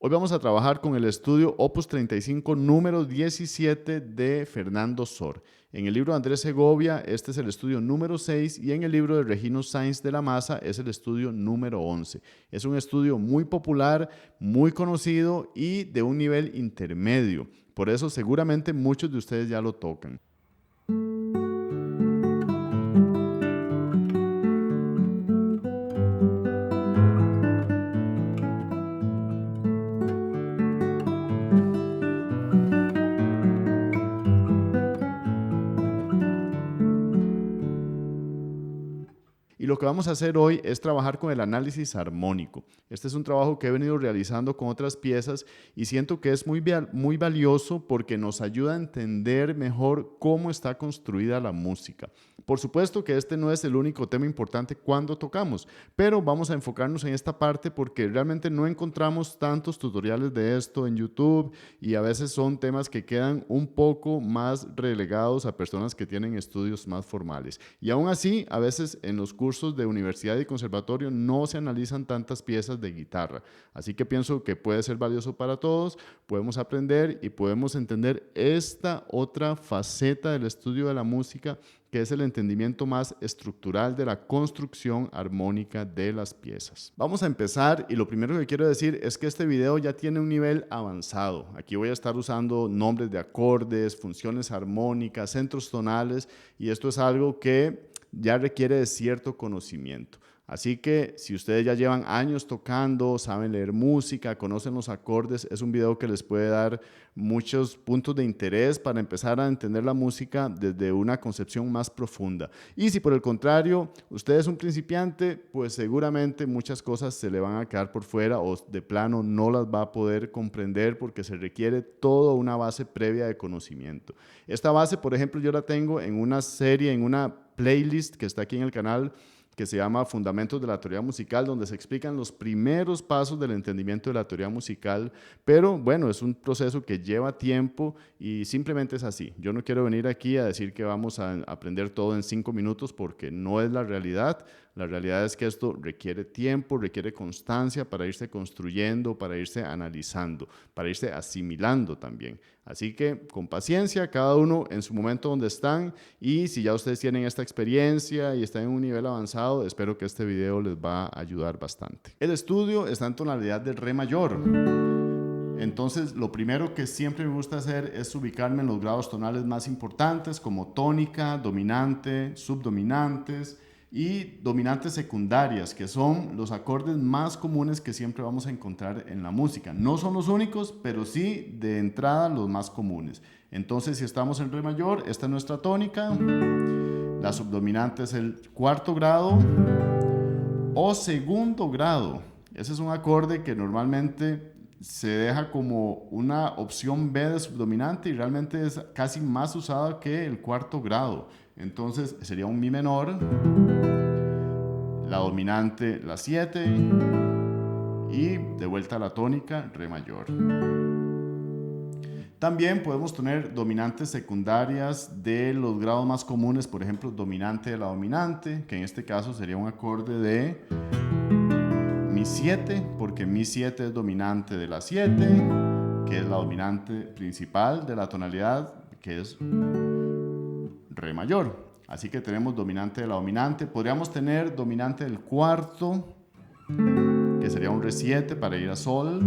Hoy vamos a trabajar con el estudio Opus 35 número 17 de Fernando Sor. En el libro de Andrés Segovia, este es el estudio número 6 y en el libro de Regino Sainz de la Maza es el estudio número 11. Es un estudio muy popular, muy conocido y de un nivel intermedio. Por eso seguramente muchos de ustedes ya lo tocan. Y lo que vamos a hacer hoy es trabajar con el análisis armónico. Este es un trabajo que he venido realizando con otras piezas y siento que es muy valioso porque nos ayuda a entender mejor cómo está construida la música. Por supuesto que este no es el único tema importante cuando tocamos, pero vamos a enfocarnos en esta parte porque realmente no encontramos tantos tutoriales de esto en YouTube y a veces son temas que quedan un poco más relegados a personas que tienen estudios más formales. Y aún así, a veces en los cursos de universidad y conservatorio no se analizan tantas piezas de guitarra. Así que pienso que puede ser valioso para todos, podemos aprender y podemos entender esta otra faceta del estudio de la música, que es el entendimiento más estructural de la construcción armónica de las piezas. Vamos a empezar y lo primero que quiero decir es que este video ya tiene un nivel avanzado. Aquí voy a estar usando nombres de acordes, funciones armónicas, centros tonales y esto es algo que ya requiere de cierto conocimiento. Así que si ustedes ya llevan años tocando, saben leer música, conocen los acordes, es un video que les puede dar muchos puntos de interés para empezar a entender la música desde una concepción más profunda. Y si por el contrario usted es un principiante, pues seguramente muchas cosas se le van a quedar por fuera o de plano no las va a poder comprender porque se requiere toda una base previa de conocimiento. Esta base, por ejemplo, yo la tengo en una serie, en una playlist que está aquí en el canal, que se llama Fundamentos de la Teoría Musical, donde se explican los primeros pasos del entendimiento de la teoría musical, pero bueno, es un proceso que lleva tiempo y simplemente es así. Yo no quiero venir aquí a decir que vamos a aprender todo en 5 minutos porque no es la realidad. La realidad es que esto requiere tiempo, requiere constancia para irse construyendo, para irse analizando, para irse asimilando también. Así que con paciencia, cada uno en su momento donde están y si ya ustedes tienen esta experiencia y están en un nivel avanzado, espero que este video les va a ayudar bastante. El estudio está en tonalidad de re mayor. Entonces, lo primero que siempre me gusta hacer es ubicarme en los grados tonales más importantes como tónica, dominante, subdominantes y dominantes secundarias, que son los acordes más comunes que siempre vamos a encontrar en la música. No son los únicos, pero sí de entrada los más comunes. Entonces, si estamos en re mayor, esta es nuestra tónica, la subdominante es el cuarto grado o segundo grado. Ese es un acorde que normalmente se deja como una opción B de subdominante y realmente es casi más usada que el cuarto grado. Entonces sería un mi menor, la dominante la 7 y de vuelta a la tónica re mayor. También podemos tener dominantes secundarias de los grados más comunes, por ejemplo, dominante de la dominante, que en este caso sería un acorde de mi 7, porque mi 7 es dominante de la 7, que es la dominante principal de la tonalidad, que es re mayor. Así que tenemos dominante de la dominante. Podríamos tener dominante del cuarto, que sería un re 7 para ir a sol,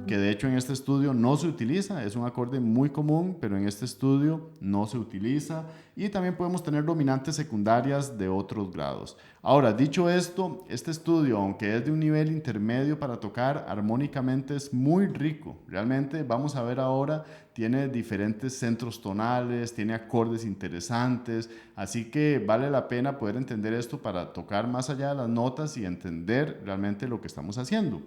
que de hecho en este estudio no se utiliza, es un acorde muy común, pero en este estudio no se utiliza. Y también podemos tener dominantes secundarias de otros grados. Ahora, dicho esto, este estudio, aunque es de un nivel intermedio para tocar, armónicamente es muy rico. Realmente, vamos a ver ahora, tiene diferentes centros tonales, tiene acordes interesantes, así que vale la pena poder entender esto para tocar más allá de las notas y entender realmente lo que estamos haciendo.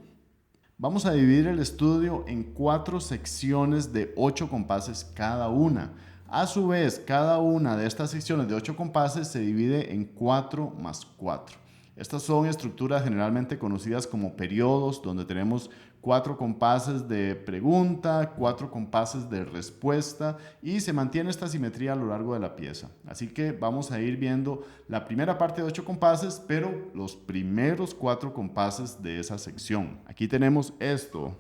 Vamos a dividir el estudio en 4 secciones de 8 compases cada una. A su vez, cada una de estas secciones de 8 compases se divide en 4 más 4. Estas son estructuras generalmente conocidas como periodos, donde tenemos 4 compases de pregunta, 4 compases de respuesta y se mantiene esta simetría a lo largo de la pieza. Así que vamos a ir viendo la primera parte de 8 compases, pero los primeros 4 compases de esa sección. Aquí tenemos esto.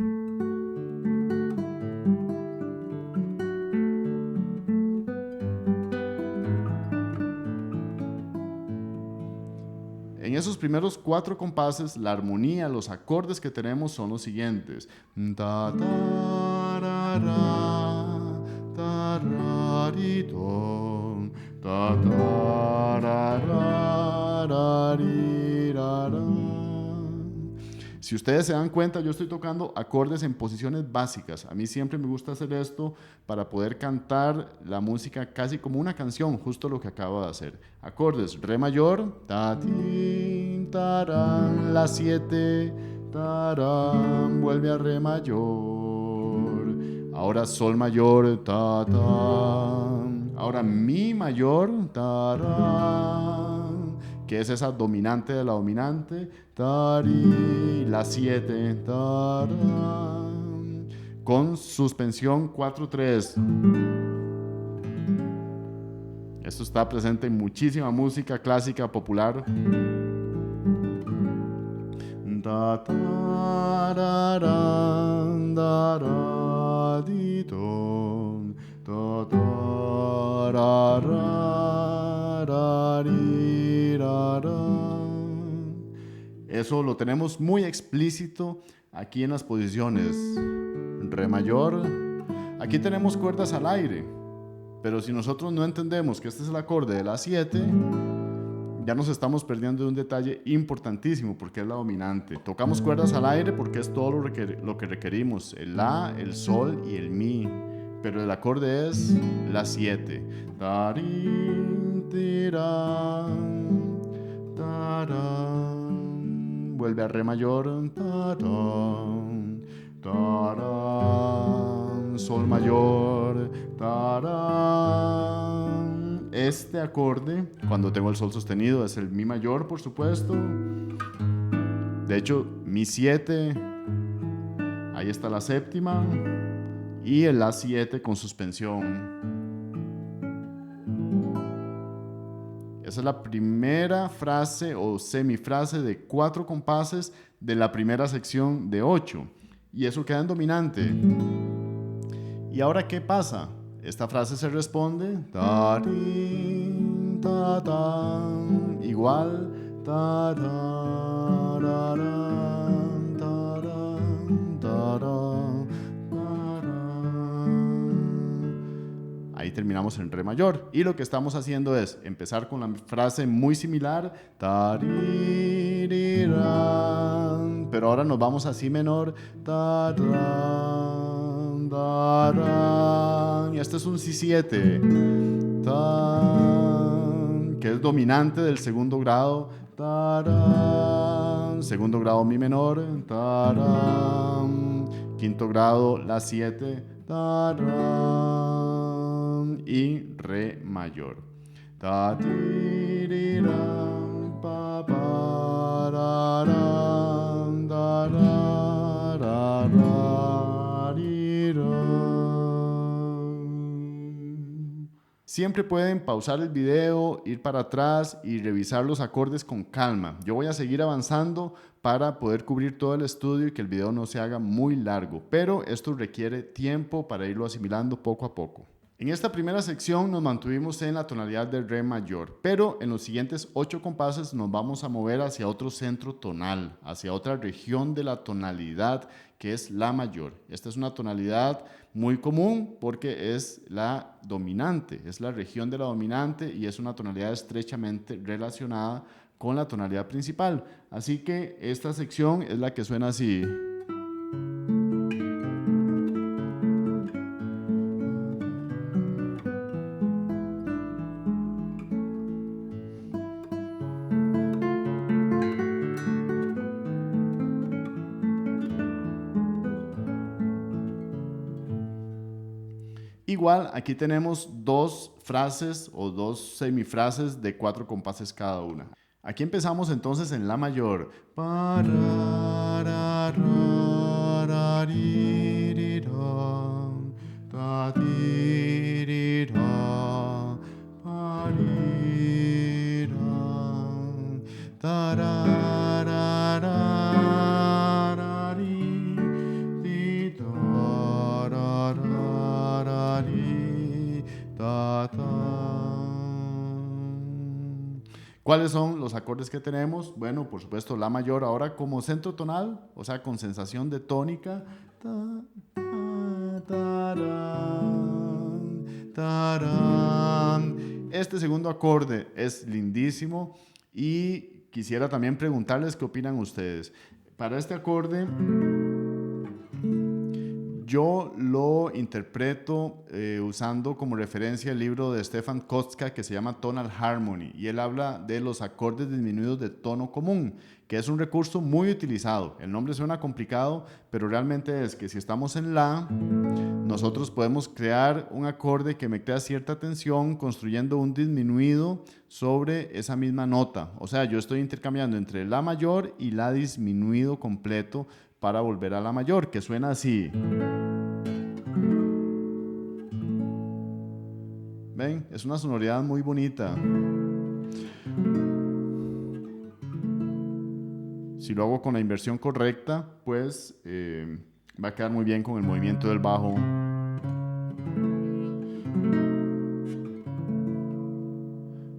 esos primeros 4 compases, la armonía, los acordes que tenemos son los siguientes. Ta, ta, ra, ra, ta, ra, ri, do, ta, ta, ra, ra, ra, ri, ra, ra. Si ustedes se dan cuenta, yo estoy tocando acordes en posiciones básicas. A mí siempre me gusta hacer esto para poder cantar la música casi como una canción, justo lo que acabo de hacer. Acordes, re mayor, ta, ti, tarán, la 7, tarán, vuelve a re mayor. Ahora sol mayor, ta, ta. Ahora mi mayor, tarán, que es esa dominante de la dominante, tari, la 7, tarán, con suspensión 4/3. Esto está presente en muchísima música clásica popular. Da, tararán, da, di, don, da, tarará, ra, ri, ra, ra. Eso lo tenemos muy explícito aquí en las posiciones. Re mayor. Aquí tenemos cuerdas al aire, pero si nosotros no entendemos que este es el acorde de la 7, ya nos estamos perdiendo de un detalle importantísimo porque es la dominante. Tocamos cuerdas al aire porque es todo lo que requerimos, el la, el sol y el mi, pero el acorde es la 7. Tarín, tirán, tarán, vuelve a re mayor, tarán, tarán, sol mayor, tarán. Este acorde, cuando tengo el sol sostenido, es el mi mayor, por supuesto. De hecho, mi 7, ahí está la séptima, y el la 7 con suspensión. Esa es la primera frase o semifrase de 4 compases de la primera sección de 8. Y eso queda en dominante. ¿Y ahora qué pasa? Esta frase se responde tarín, ta, tan, igual tarararán, tarán, tarán, tarán. Ahí terminamos en re mayor. Y lo que estamos haciendo es empezar con la frase muy similar, taririrán, pero ahora nos vamos a si menor, tarán, tarán, y este es un si 7, tan, que es dominante del segundo grado, tarán, segundo grado mi menor, tarán, quinto grado la 7, tarán, y re mayor. Ta, tirirán, pa, pararán, tararararán. Siempre pueden pausar el video, ir para atrás y revisar los acordes con calma. Yo voy a seguir avanzando para poder cubrir todo el estudio y que el video no se haga muy largo, pero esto requiere tiempo para irlo asimilando poco a poco. En esta primera sección nos mantuvimos en la tonalidad de re mayor, pero en los siguientes 8 compases nos vamos a mover hacia otro centro tonal, hacia otra región de la tonalidad que es la mayor. Esta es una tonalidad muy común porque es la dominante, es la región de la dominante y es una tonalidad estrechamente relacionada con la tonalidad principal. Así que esta sección es la que suena así. Igual, aquí tenemos 2 frases o 2 semifrases de 4 compases cada una. Aquí empezamos entonces en la mayor. ¿Cuáles son los acordes que tenemos? Bueno, por supuesto, la mayor ahora como centro tonal, o sea, con sensación de tónica. Ta, ta, tarán, tarán. Este segundo acorde es lindísimo y quisiera también preguntarles qué opinan ustedes. Para este acorde, yo lo interpreto usando como referencia el libro de Stefan Kostka que se llama Tonal Harmony, y él habla de los acordes disminuidos de tono común, que es un recurso muy utilizado. El nombre suena complicado, pero realmente es que si estamos en la, nosotros podemos crear un acorde que me crea cierta tensión construyendo un disminuido sobre esa misma nota. O sea, yo estoy intercambiando entre la mayor y la disminuido completo para volver a la mayor, que suena así. ¿Ven? Es una sonoridad muy bonita. Si lo hago con la inversión correcta, pues va a quedar muy bien con el movimiento del bajo.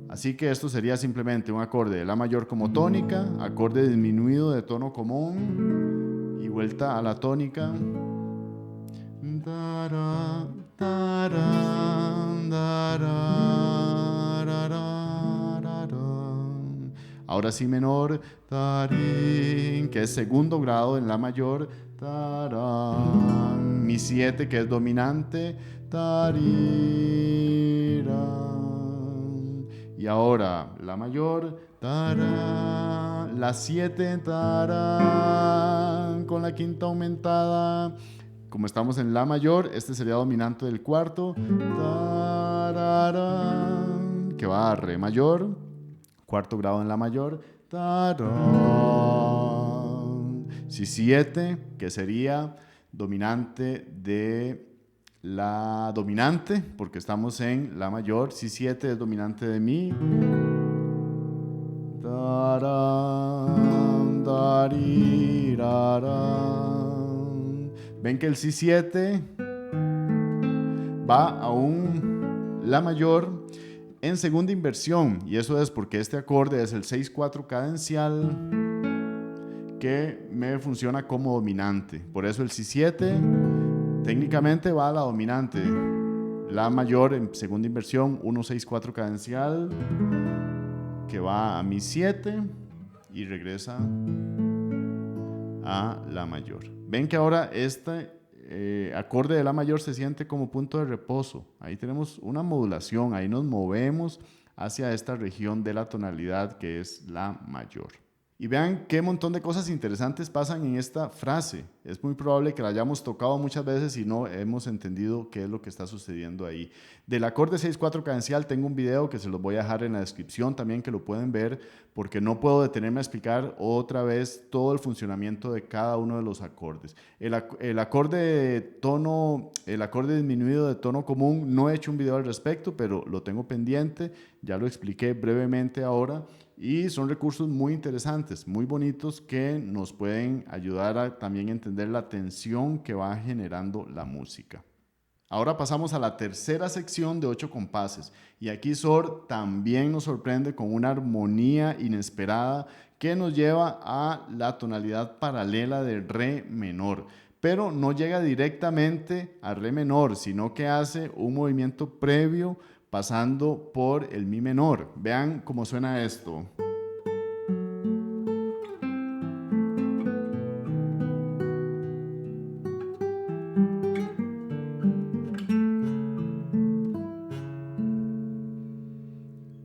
Así que esto sería simplemente un acorde de la mayor como tónica, acorde disminuido de tono común y vuelta a la tónica. Ahora sí menor, que es segundo grado en la mayor, mi 7 que es dominante, y ahora la mayor, la 7, con la quinta aumentada. Como estamos en la mayor, este sería dominante del cuarto, que va a re mayor, cuarto grado en la mayor, si 7, que sería dominante de la dominante, porque estamos en la mayor, si 7 es dominante de mi, ven que el Si7 va a un La mayor en segunda inversión, y eso es porque este acorde es el 6-4 cadencial que me funciona como dominante. Por eso el Si7 técnicamente va a la dominante. La mayor en segunda inversión, 1-6-4 cadencial, que va a Mi 7 y regresa a La mayor. Ven que ahora este acorde de La mayor se siente como punto de reposo. Ahí tenemos una modulación, ahí nos movemos hacia esta región de la tonalidad que es La mayor. Y vean qué montón de cosas interesantes pasan en esta frase. Es muy probable que la hayamos tocado muchas veces y no hemos entendido qué es lo que está sucediendo ahí. Del acorde 6-4 cadencial tengo un video que se los voy a dejar en la descripción también, que lo pueden ver, porque no puedo detenerme a explicar otra vez todo el funcionamiento de cada uno de los acordes. El acorde disminuido de tono común, no he hecho un video al respecto, pero lo tengo pendiente, ya lo expliqué brevemente ahora. Y son recursos muy interesantes, muy bonitos, que nos pueden ayudar a también entender la tensión que va generando la música. Ahora pasamos a la tercera sección de 8 compases, y aquí Sor también nos sorprende con una armonía inesperada que nos lleva a la tonalidad paralela de re menor, pero no llega directamente a re menor, sino que hace un movimiento previo pasando por el mi menor. Vean cómo suena esto.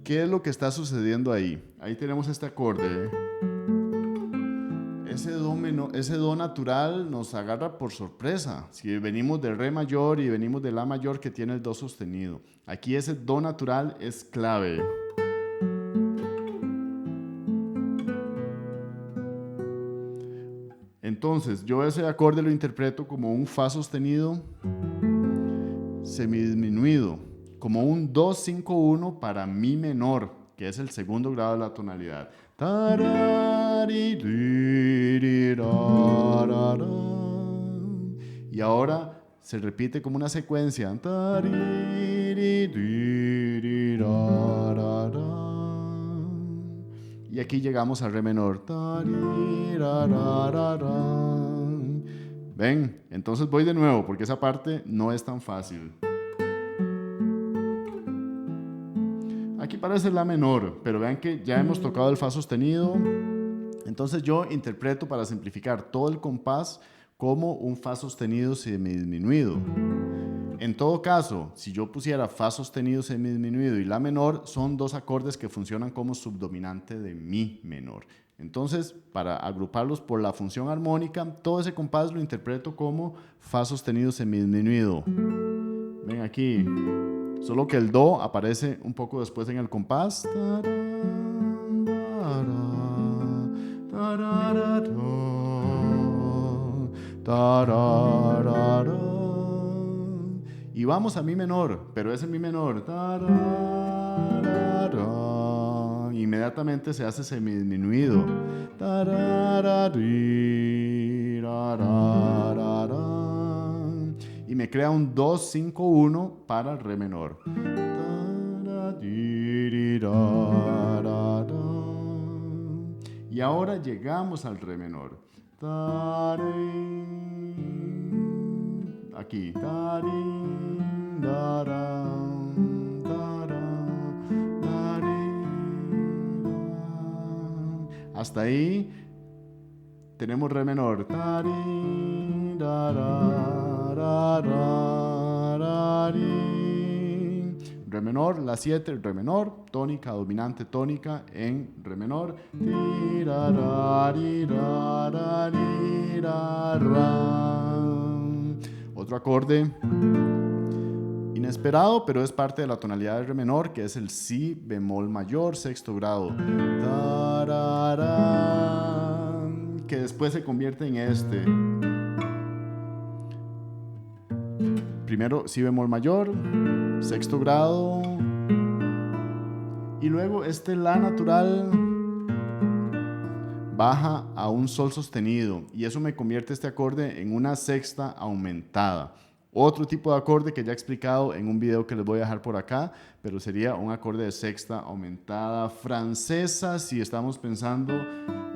¿Qué es lo que está sucediendo ahí? Ahí tenemos este acorde. Ese do natural nos agarra por sorpresa. Si venimos de re mayor y venimos de la mayor que tiene el do sostenido. Aquí ese do natural es clave. Entonces, yo ese acorde lo interpreto como un fa sostenido semidisminuido, como un do 5-1 para mi menor, que es el segundo grado de la tonalidad. Y ahora se repite como una secuencia. y aquí llegamos al re menor. ¿Ven? Entonces voy de nuevo porque esa parte no es tan fácil. Aquí parece la menor, pero vean que ya hemos tocado el fa sostenido. Entonces yo interpreto, para simplificar, todo el compás como un fa sostenido semidisminuido. En todo caso, si yo pusiera fa sostenido semidisminuido y la menor, son dos acordes que funcionan como subdominante de mi menor. Entonces, para agruparlos por la función armónica, todo ese compás lo interpreto como fa sostenido semidisminuido. Ven aquí, solo que el do aparece un poco después en el compás. Y vamos a mi menor, pero ese mi menor inmediatamente se hace semidisminuido y me crea un 2-5-1 para el re menor. Y ahora llegamos al re menor. Aquí. Hasta ahí tenemos re menor. Re menor, la 7, re menor, tónica, dominante, tónica en re menor. Otro acorde inesperado, pero es parte de la tonalidad de re menor, que es el si bemol mayor, sexto grado, que después se convierte en este. Primero si bemol mayor, sexto grado, y luego este la natural baja a un sol sostenido, y eso me convierte este acorde en una sexta aumentada. Otro tipo de acorde que ya he explicado en un video que les voy a dejar por acá, pero sería un acorde de sexta aumentada francesa si estamos pensando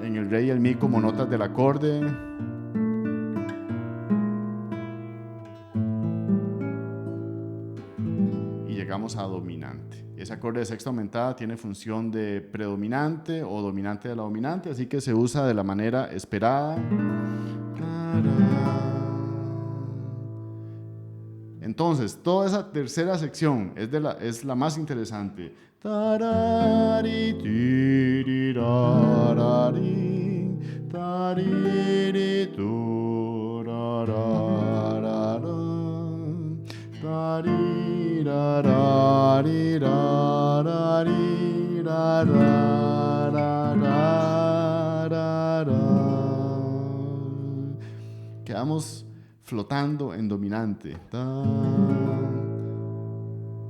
en el re y el mi como notas del acorde. Y llegamos a dominante. Ese acorde de sexta aumentada tiene función de predominante o dominante de la dominante, así que se usa de la manera esperada. Entonces, toda esa tercera sección es la más interesante. Quedamos flotando en dominante.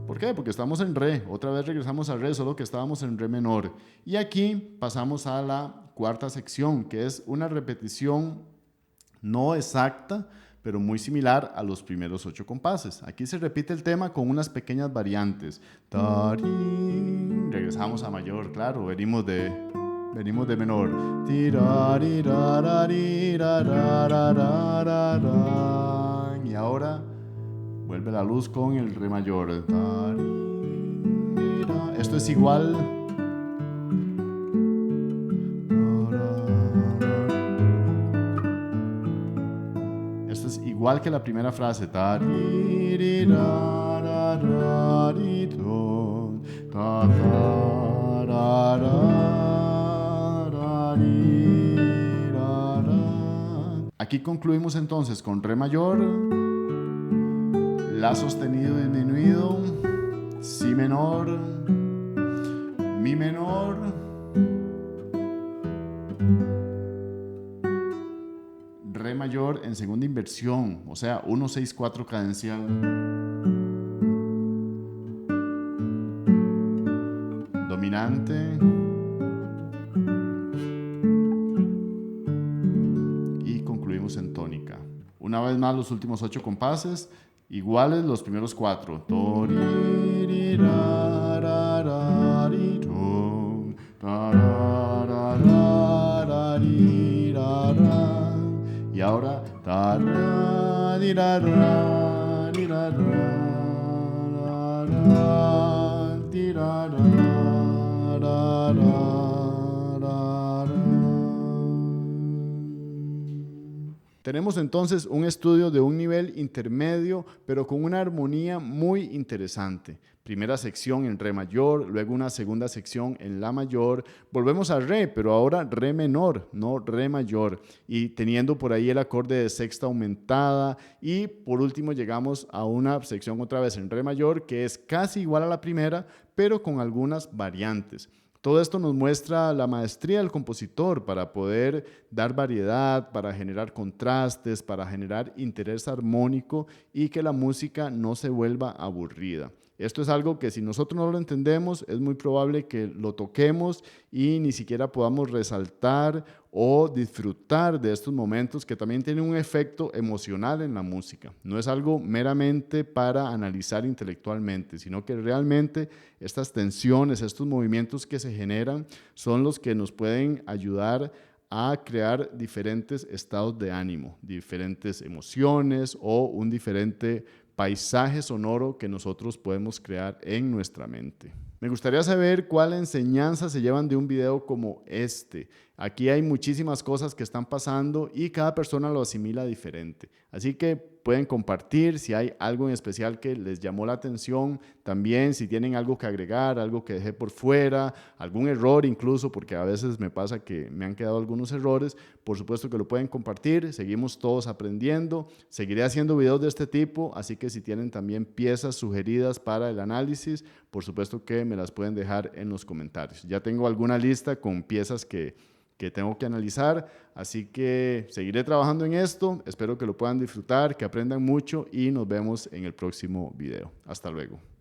¿Por qué? Porque estamos en re. Otra vez regresamos a re, solo que estábamos en re menor. Y aquí pasamos a la cuarta sección, que es una repetición no exacta, pero muy similar a los primeros 8 compases. Aquí se repite el tema con unas pequeñas variantes. Regresamos a mayor, claro, venimos de menor. Y ahora vuelve la luz con el re mayor. Esto es igual. Esto es igual que la primera frase. Aquí concluimos entonces con re mayor, la sostenido disminuido, si menor, mi menor, re mayor en segunda inversión, o sea, 1-6-4 cadencial, dominante y concluimos en tónica. Una vez más los últimos 8 compases, iguales los primeros 4. ra, ra, ri, ra, ra. Y ahora ta, ra, di, ra, ra, di, ra, ra, ra, di, ra, ra, ra, ra, ra, ra. Tenemos entonces un estudio de un nivel intermedio, pero con una armonía muy interesante. Primera sección en re mayor, luego una segunda sección en la mayor, volvemos a re, pero ahora re menor, no re mayor, y teniendo por ahí el acorde de sexta aumentada, y por último llegamos a una sección otra vez en re mayor, que es casi igual a la primera, pero con algunas variantes. Todo esto nos muestra la maestría del compositor para poder dar variedad, para generar contrastes, para generar interés armónico y que la música no se vuelva aburrida. Esto es algo que si nosotros no lo entendemos, es muy probable que lo toquemos y ni siquiera podamos resaltar o disfrutar de estos momentos que también tienen un efecto emocional en la música. No es algo meramente para analizar intelectualmente, sino que realmente estas tensiones, estos movimientos que se generan son los que nos pueden ayudar a crear diferentes estados de ánimo, diferentes emociones o un diferente paisaje sonoro que nosotros podemos crear en nuestra mente. Me gustaría saber cuál enseñanza se llevan de un video como este. Aquí hay muchísimas cosas que están pasando y cada persona lo asimila diferente. Así que pueden compartir si hay algo en especial que les llamó la atención. También si tienen algo que agregar, algo que dejé por fuera, algún error incluso, porque a veces me pasa que me han quedado algunos errores. Por supuesto que lo pueden compartir. Seguimos todos aprendiendo. Seguiré haciendo videos de este tipo, así que si tienen también piezas sugeridas para el análisis, por supuesto que me las pueden dejar en los comentarios. Ya tengo alguna lista con piezas que tengo que analizar, así que seguiré trabajando en esto, espero que lo puedan disfrutar, que aprendan mucho y nos vemos en el próximo video. Hasta luego.